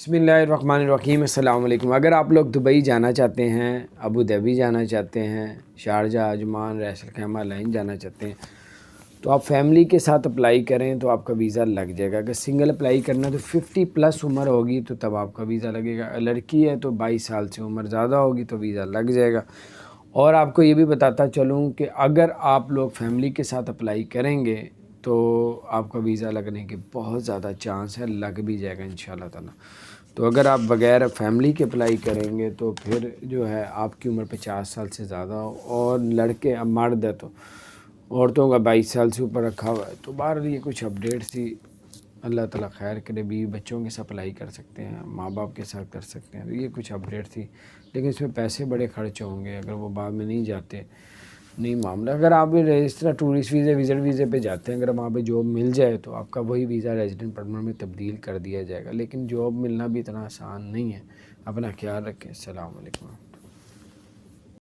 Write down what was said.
बिस्मिल्लाहिर्रहमानिर्रहीम। अस्सलाम वालेकुम। अगर आप लोग दुबई जाना चाहते हैं, अबू धाबी जाना चाहते हैं, शारजा, अजमान, रास अल खैमा, लाइन जाना चाहते हैं, तो आप फैमिली के साथ अप्लाई करें तो आपका वीज़ा लग जाएगा। अगर सिंगल अप्लाई करना तो 50+ उम्र होगी तो तब आपका वीज़ा लगेगा। लड़की है तो 22 साल से उम्र ज़्यादा होगी तो वीज़ा लग जाएगा। और आपको ये भी बताता चलूँ कि अगर आप लोग फैमिली के साथ अप्लाई करेंगे तो आपका वीज़ा लगने के बहुत ज़्यादा चांस है, लग भी जाएगा इंशाल्लाह ताला। तो अगर आप बग़ैर फैमिली के अप्लाई करेंगे तो फिर जो है आपकी उम्र 50 साल से ज़्यादा हो, और लड़के अब मर्द है तो औरतों का 22 साल से ऊपर रखा हुआ है। तो बहरहाल ये कुछ अपडेट्स थी। अल्लाह ताला खैर करे। बीवी बच्चों के साथ अप्लाई कर सकते हैं, माँ बाप के साथ कर सकते हैं। तो ये कुछ अपडेट थी, लेकिन इसमें पैसे बड़े खर्च होंगे अगर वो बाद में नहीं जाते, नहीं मामला। अगर आप इस तरह टूरिस्ट वीज़े, विज़िट वीज़े पे जाते हैं, अगर वहाँ पे जॉब मिल जाए तो आपका वही वीज़ा रेजिडेंट परमानेंट में तब्दील कर दिया जाएगा। लेकिन जॉब मिलना भी इतना आसान नहीं है। अपना ख्याल रखें। अस्सलाम वालेकुम।